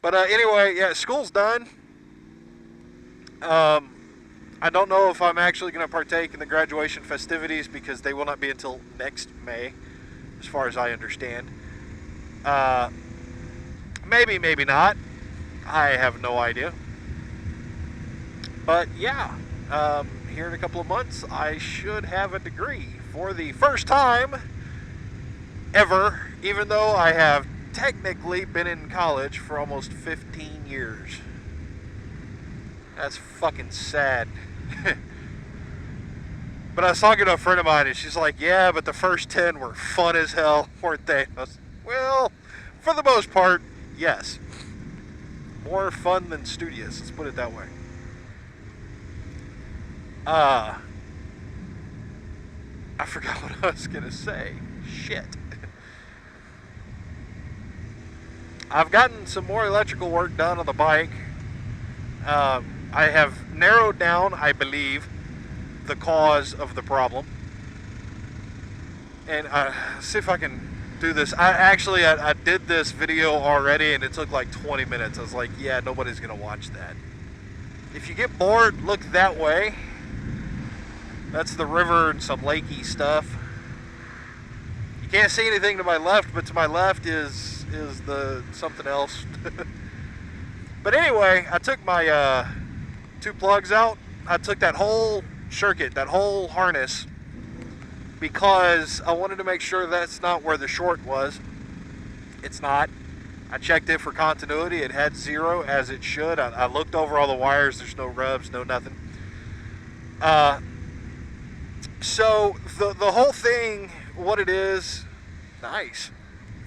But anyway, yeah, school's done. I don't know if I'm actually going to partake in the graduation festivities because they will not be until next May, as far as I understand. Maybe, maybe not. I have no idea. But yeah, here in a couple of months, I should have a degree for the first time ever, even though I have technically been in college for almost 15 years. That's fucking sad. But I was talking to a friend of mine, and she's like, yeah, but the first 10 were fun as hell, weren't they? I was, well, for the most part, yes. More fun than studious, let's put it that way. I forgot what I was going to say. Shit. I've gotten some more electrical work done on the bike. I have narrowed down, I believe, the cause of the problem. And see if I can do this. I did this video already, and it took like 20 minutes. I was like, yeah, nobody's going to watch that. If you get bored, look that way. That's the river and some lakey stuff. You can't see anything to my left, but to my left is the something else. But anyway, I took my 2 plugs out. I took that whole circuit, that whole harness, because I wanted to make sure that's not where the short was. It's not. I checked it for continuity. It had 0, as it should. I looked over all the wires. There's no rubs, no nothing. So the whole thing, what it is, nice.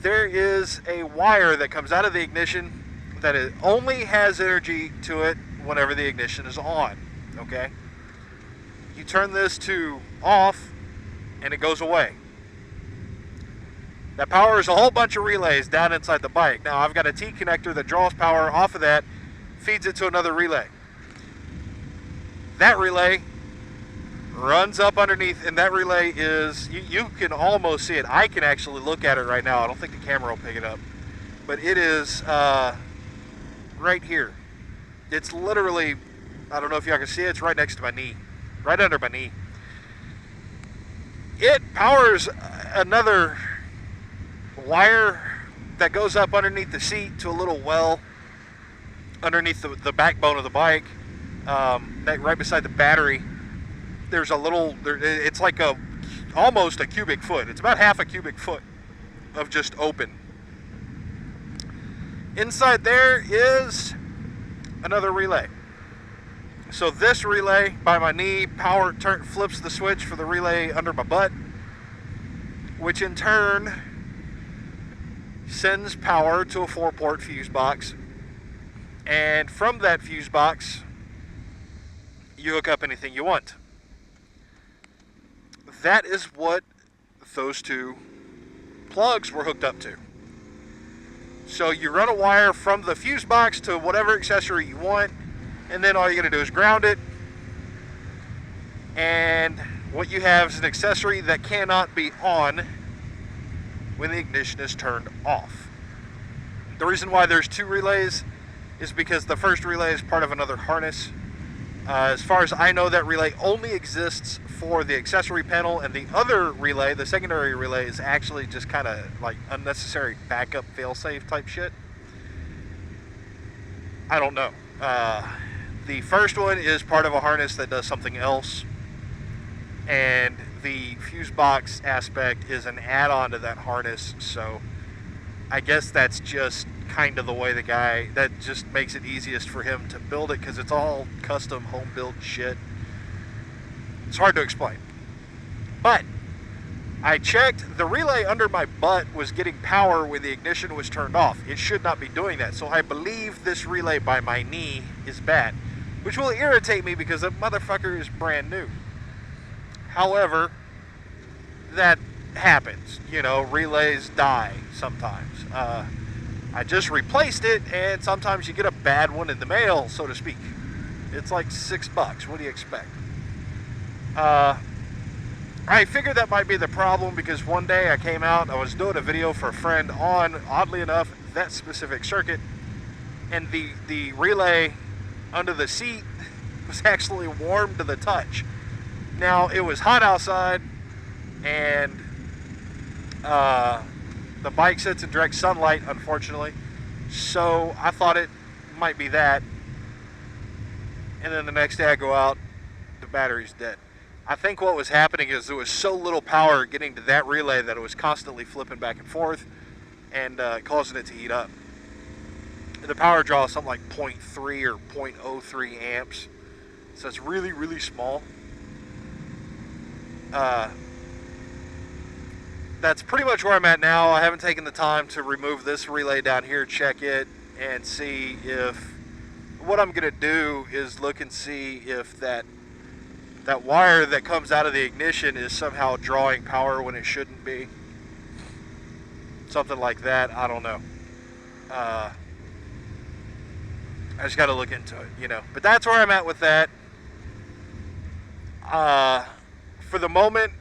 There is a wire that comes out of the ignition that it only has energy to it whenever the ignition is on, okay? You turn this to off and it goes away. That powers a whole bunch of relays down inside the bike. Now I've got a T connector that draws power off of that, feeds it to another relay. That relay runs up underneath, and that relay is, you can almost see it. I can actually look at it right now. I don't think the camera will pick it up, but it is right here. It's literally, I don't know if y'all can see it, it's right next to my knee, right under my knee. It powers another wire that goes up underneath the seat to a little well underneath the backbone of the bike, right beside the battery. There's a little, it's like almost a cubic foot. It's about half a cubic foot of just open. Inside there is another relay. So this relay by my knee flips the switch for the relay under my butt, which in turn sends power to a 4-port fuse box. And from that fuse box, you hook up anything you want. That is what those 2 plugs were hooked up to. So you run a wire from the fuse box to whatever accessory you want, and then all you gotta do is ground it. And what you have is an accessory that cannot be on when the ignition is turned off. The reason why there's 2 relays is because the first relay is part of another harness. As far as I know, that relay only exists for the accessory panel, and the other relay, the secondary relay, is actually just kind of like unnecessary backup failsafe type shit. I don't know. The first one is part of a harness that does something else, and the fuse box aspect is an add-on to that harness, so I guess that's just kind of the way that just makes it easiest for him to build it, because it's all custom home built shit. It's hard to explain. But I checked, the relay under my butt was getting power when the ignition was turned off. It should not be doing that. So I believe this relay by my knee is bad, which will irritate me because the motherfucker is brand new. However, that happens. You know, relays die sometimes. I just replaced it, and sometimes you get a bad one in the mail, so to speak. It's like $6. What do you expect? I figured that might be the problem because one day I came out, I was doing a video for a friend on, oddly enough, that specific circuit, and the relay under the seat was actually warm to the touch. Now, it was hot outside, and the bike sits in direct sunlight, unfortunately, so I thought it might be that. And then the next day I go out, the battery's dead. I think what was happening is there was so little power getting to that relay that it was constantly flipping back and forth and causing it to heat up. The power draw is something like 0.3 or 0.03 amps, so it's really, really small. That's pretty much where I'm at now. I haven't taken the time to remove this relay down here, check it, and see if... What I'm going to do is look and see if that wire that comes out of the ignition is somehow drawing power when it shouldn't be. Something like that, I don't know. I just got to look into it, you know. But that's where I'm at with that. For the moment,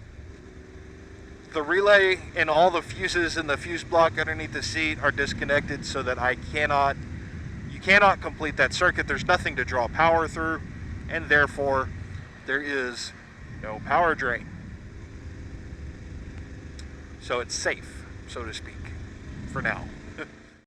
the relay and all the fuses in the fuse block underneath the seat are disconnected so that you cannot complete that circuit. There's nothing to draw power through, and therefore there is no power drain. So it's safe, so to speak, for now.